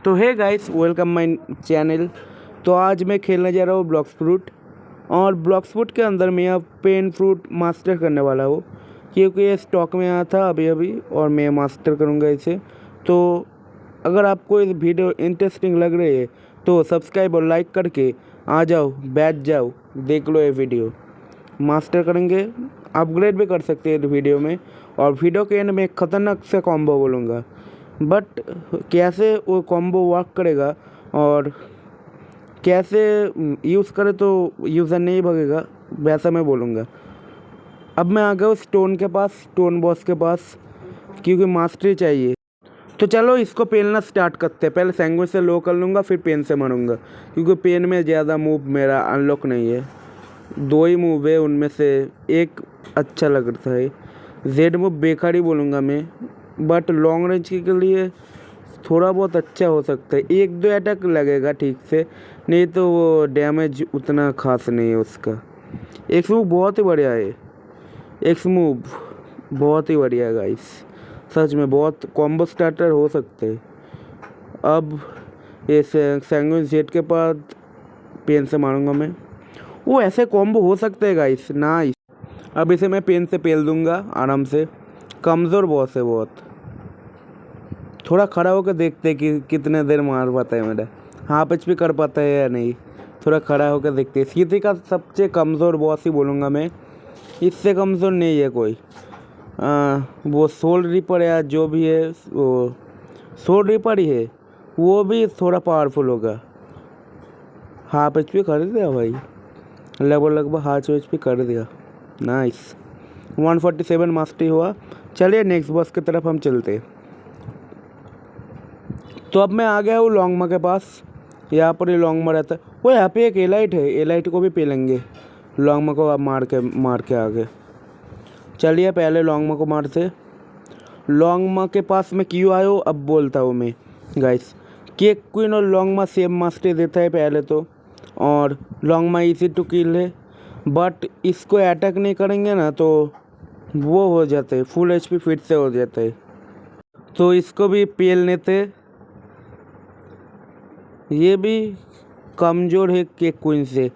तो hey guys, welcome my channel. तो आज मैं खेलने जा रहा हूँ ब्लॉक्स फ्रूट। और ब्लॉक्स फ्रूट के अंदर मैं अब पेन फ्रूट मास्टर करने वाला हूँ, क्योंकि ये स्टॉक में आया था अभी अभी और मैं मास्टर करूँगा इसे। तो अगर आपको ये वीडियो इंटरेस्टिंग लग रही है तो सब्सक्राइब और लाइक करके आ जाओ, बैठ जाओ, देख लो ये वीडियो। मास्टर करेंगे, अपग्रेड भी कर सकते हैं वीडियो में। और वीडियो के एंड में एक खतरनाक से कॉम्बो बोलूँगा, बट कैसे वो कॉम्बो वर्क करेगा और कैसे यूज़ करे तो यूज़र नहीं भगेगा, वैसा मैं बोलूँगा। अब मैं आ गया हूँ स्टोन के पास, स्टोन बॉस के पास, क्योंकि मास्टरी चाहिए। तो चलो इसको पेलना स्टार्ट करते हैं। पहले सैंगविच से लो कर लूँगा, फिर पेन से मारूँगा, क्योंकि पेन में ज़्यादा मूव मेरा अनलॉक नहीं है। दो ही मूव है, उनमें से एक अच्छा लगता है। जेड मूव बेकार ही बोलूँगा मैं, बट लॉन्ग रेंज के लिए थोड़ा बहुत अच्छा हो सकता है। एक दो अटैक लगेगा ठीक से, नहीं तो वो डैमेज उतना खास नहीं है उसका। एक्स मूव बहुत ही बढ़िया है, एक्स मूव बहुत ही बढ़िया है गाइस, सच में बहुत कॉम्बो स्टार्टर हो सकते हैं। अब ये सैंगविच जेट के बाद पेन से मारूंगा मैं। वो ऐसे कॉम्बो हो सकते हैं गाइस, नाइस। अब इसे मैं पेन से पेल दूंगा आराम से। कमज़ोर बॉस है बहुत, थोड़ा खड़ा होकर देखते हैं कि कितने देर मार पाता है मेरा, हाफ एचपी कर पाता है या नहीं। थोड़ा खड़ा होकर देखते हैं। सीधी का सबसे कमज़ोर बॉस ही बोलूँगा मैं, इससे कमज़ोर नहीं है कोई। वो सोल रिपर या जो भी है, वो सोल रिपर ही है, वो भी थोड़ा पावरफुल होगा। हाफ एचपी कर दिया भाई, लगभग हाफ एचपी कर दिया, नाइस। 147 मास्टरी हुआ। चलिए नेक्स्ट बॉस की तरफ हम चलते। तो अब मैं आ गया हूँ लॉन्गमा के पास। यहाँ पर ही लॉन्गमा रहता है। वो यहाँ पे एक एलाइट है, एलाइट को भी पेलेंगे। लॉन्गमा को अब मार के आगे चलिए, पहले लॉन्गमा को मारते। लॉन्गमा के पास मैं क्यों आया हूँ अब बोलता हूँ मैं गाइस। केक क्वीन और लॉन्गमा सेम मास्टर देता है पहले तो, और लॉन्गमा इजी टू किल है, बट इसको अटैक नहीं करेंगे ना तो वो हो जाते हैं फुल एचपी, फिर से हो जाता है। तो इसको भी पेल लेते। ये भी कमज़ोर है केक क्वीन से,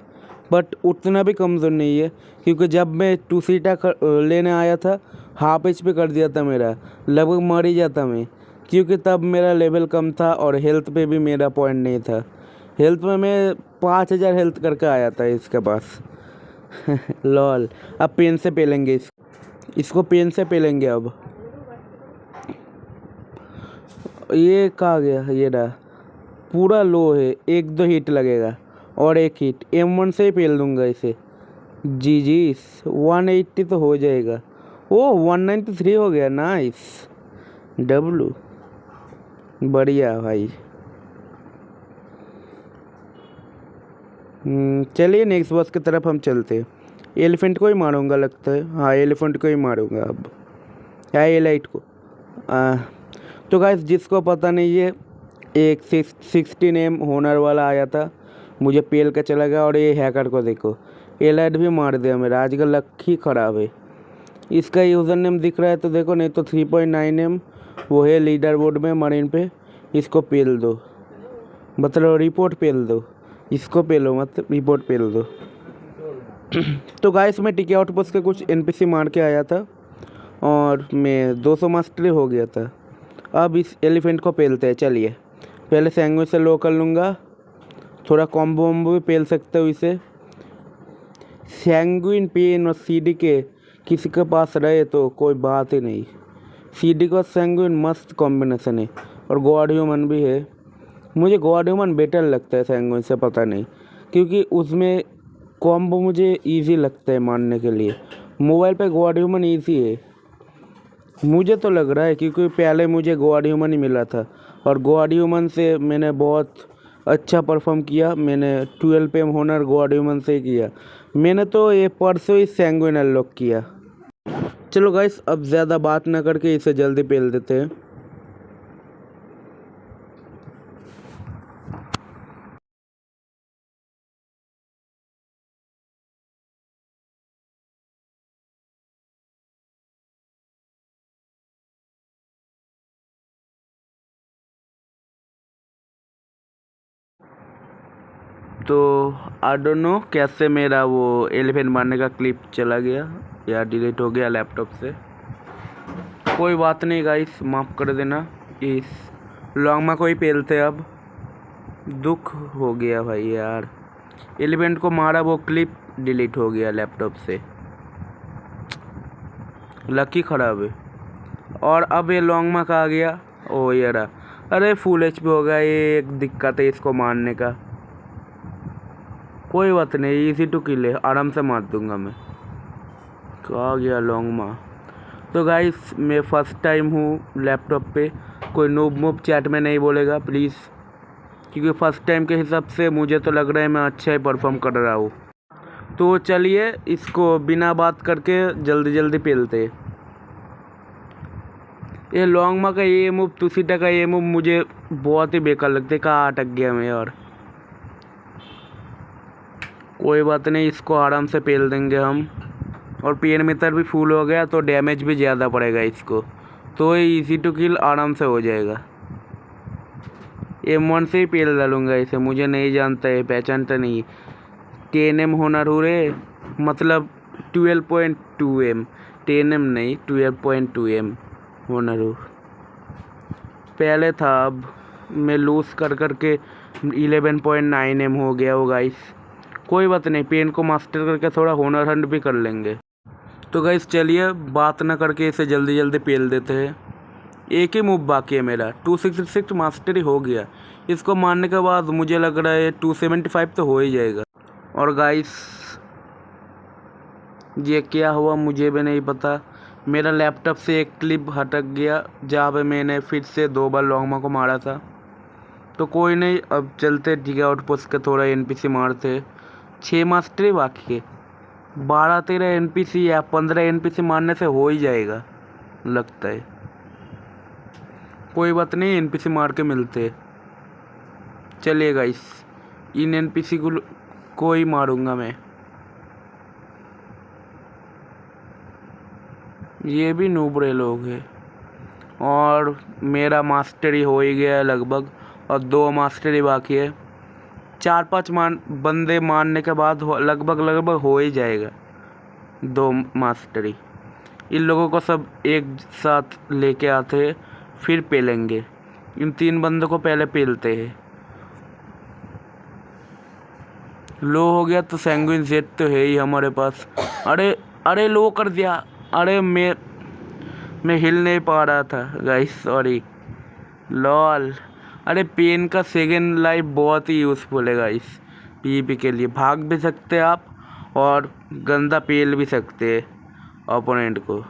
बट उतना भी कमज़ोर नहीं है, क्योंकि जब मैं टू सीटा लेने आया था हाफ एचपी कर दिया था मेरा, लगभग मर ही जाता मैं, क्योंकि तब मेरा लेवल कम था और हेल्थ पे भी मेरा पॉइंट नहीं था। हेल्थ में मैं 5000 हेल्थ करके आया था इसके पास। लॉल। अब पेन से पेलेंगे इसको पेन से पेलेंगे। अब ये कहाँ गया, ये रहा, पूरा लो है, एक दो हिट लगेगा और एक हिट M1 से ही पेल दूंगा इसे। जी 180 तो हो जाएगा। ओ 193 हो गया, नाइस। डब्लू बढ़िया भाई। चलिए नेक्स्ट बॉस की तरफ हम चलते। एलिफेंट को ही मारूंगा लगता है, हाँ एलिफेंट को ही मारूंगा अब, या एलाइट को। तो गाइस, जिसको पता नहीं है, एक 16M होनर वाला आया था, मुझे पेल का चला गया। और ये हैकर को देखो, एलाइट भी मार दिया मेरा। आज का लक ही ख़राब है। इसका यूज़र नेम दिख रहा है तो देखो, नहीं तो 3.9M वो है लीडर बोर्ड में मरीन पे। इसको पेल दो, मतलब रिपोर्ट पेल दो, इसको पेलो मत, रिपोर्ट पेल दो। तो गाइस, मैं टिके आउटपोस्ट के कुछ NPC मार के आया था और मैं 200 मास्टरी हो गया था। अब इस एलिफेंट को पेलते हैं। चलिए, पहले सैंगविच से लो कर लूँगा, थोड़ा कॉम्बो वॉम्बो भी पेल सकते हो इसे। सैंगविन पेन और CD के किसी के पास रहे तो कोई बात ही नहीं। CD का सैंगविन मस्त कॉम्बिनेशन है, और गॉड ह्यूमन भी है। मुझे गॉड ह्यूमन बेटर लगता है सैंगविन से, पता नहीं, क्योंकि उसमें कॉम्बो मुझे इजी लगता है मारने के लिए। मोबाइल पे गॉड ह्यूमन ईजी है, मुझे तो लग रहा है, क्योंकि पहले मुझे गॉड ह्यूमन ही मिला था और गॉड ह्यूमन से मैंने बहुत अच्छा परफॉर्म किया। मैंने 12PM होनर गॉड ह्यूमन से ही किया। मैंने तो ये परसों ही सैंगविन अनलॉक किया। चलो गाइस, अब ज़्यादा बात ना करके इसे जल्दी पेल देते हैं। तो आई डोंट नो कैसे मेरा वो एलिफेंट मारने का क्लिप चला गया या डिलीट हो गया लैपटॉप से। कोई बात नहीं गाइस, माफ़ कर देना। इस लॉन्गमा को ही पेलते अब। दुख हो गया भाई यार, एलिफेंट को मारा, वो क्लिप डिलीट हो गया लैपटॉप से। लकी खराब है। और अब ये लॉन्गमा का आ गया। ओ ये रहा। अरे फुल एचपी हो गया, ये एक दिक्कत है इसको मारने का। कोई बात नहीं, इजी टू किल है, आराम से मार दूंगा मैं। आ गया लॉन्गमा। तो गाइस मैं फर्स्ट टाइम हूँ लैपटॉप पे, कोई नूब मूब चैट में नहीं बोलेगा प्लीज़, क्योंकि फर्स्ट टाइम के हिसाब से मुझे तो लग रहा है मैं अच्छा ही परफॉर्म कर रहा हूँ। तो चलिए इसको बिना बात करके जल्दी जल्दी पेलते। ये लॉन्गमा का ये मूव, तुसीटा का ये मूव मुझे बहुत ही बेकार लगते। कहाँ अटक गया मैं यार। कोई बात नहीं, इसको आराम से पेल देंगे हम। और पीएन मीटर भी फुल हो गया तो डैमेज भी ज़्यादा पड़ेगा इसको, तो ये इजी टू किल आराम से हो जाएगा। M1 से ही पेल डालूंगा इसे, मुझे नहीं जानता है, पहचानता नहीं। 10M होनर हो रे, मतलब 12.2M, 10M नहीं 12.2M होनर हो। पहले था, अब मैं लूज़ कर करके 11.9M हो गया हो गाइस। कोई बात नहीं, पेन को मास्टर करके थोड़ा होनर हंट भी कर लेंगे। तो गाइस चलिए बात ना करके इसे जल्दी जल्दी पेल देते हैं। एक ही मूव बाकी है मेरा, 266 मास्टरी हो गया। इसको मारने के बाद मुझे लग रहा है 275 तो हो ही जाएगा। और गाइस ये क्या हुआ मुझे भी नहीं पता, मेरा लैपटॉप से एक क्लिप हटक गया जहाँ पे मैंने फिर से 2 बार लॉन्गमा को मारा था। तो कोई नहीं, अब चलते ठीक आउटपोस्ट के थोड़ा NPC मारते। 6 मास्टरी बाकी है, 12-13 NPC या 15 NPC मारने से हो ही जाएगा लगता है। कोई बात नहीं, NPC मार के मिलते। चलिए गाइस, इन NPC को ही मारूंगा मैं। ये भी नूबरे लोग हैं। और मेरा मास्टरी हो ही गया है लगभग, और 2 मास्टरी बाकी है। 4-5 बंदे मारने के बाद लगभग हो ही जाएगा 2 मास्टरी। इन लोगों को सब एक साथ लेके आते हैं, फिर पेलेंगे। इन 3 बंदों को पहले पेलते हैं। लो हो गया तो सैंग्विन जेट तो है ही हमारे पास। अरे अरे लो कर दिया। अरे मैं हिल नहीं पा रहा था गाइस, सॉरी। लॉल। अरे पेन का सेकेंड लाइफ बहुत ही यूज़फुल है गाइस, PvP के लिए। भाग भी सकते हैं आप और गंदा पेल भी सकते हैं ओपोनेंट को।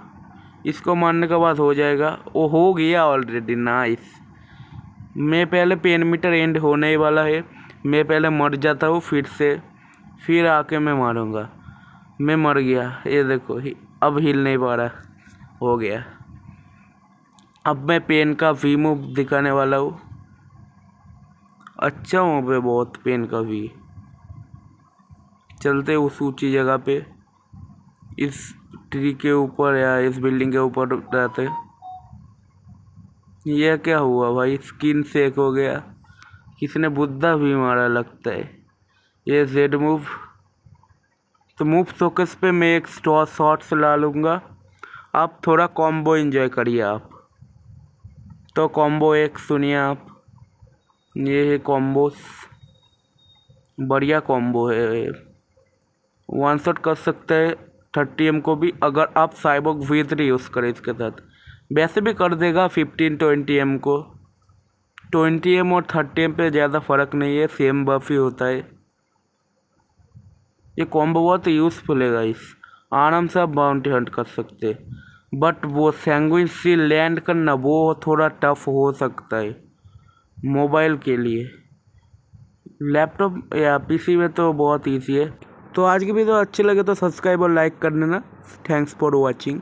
इसको मारने के बाद हो जाएगा। वो हो गया ऑलरेडी, नाइस। मैं पहले पेन मीटर एंड होने ही वाला है, मैं पहले मर जाता हूँ फिर आके मैं मारूंगा। मैं मर गया, ये देखो अब हिल नहीं पा रहा। हो गया। अब मैं पेन का V मूव दिखाने वाला हूँ। अच्छा हूँ पे बहुत पेन का V। चलते उस ऊंची जगह पे, इस ट्री के ऊपर या इस बिल्डिंग के ऊपर रहते। यह क्या हुआ भाई, स्किन सेक हो गया। किसने बुद्धा भी मारा लगता है। ये Z मूव। तो मूव फोकस पे मैं एक शॉट्स ला लूँगा, आप थोड़ा कॉम्बो एंजॉय करिए आप। तो कॉम्बो एक सुनिए आप, ये है कॉम्बोस, बढ़िया कॉम्बो है। 1 शॉट कर सकते हैं 30M को भी, अगर आप साइबोर्ग V3 यूज़ करें इसके साथ। वैसे भी कर देगा 15-20M को। 20M और 30M पे ज़्यादा फ़र्क नहीं है, सेम बफ ही होता है। ये कॉम्बो बहुत यूज़फुल है गाइस, आराम से आप बाउंटी हंट कर सकते। बट वो सैंग्विन सी लैंड करना वो थोड़ा टफ हो सकता है मोबाइल के लिए। लैपटॉप या PC में तो बहुत ईजी है। तो आज की वीडियो अच्छी लगे तो सब्सक्राइब और लाइक कर देना। Thanks for watching.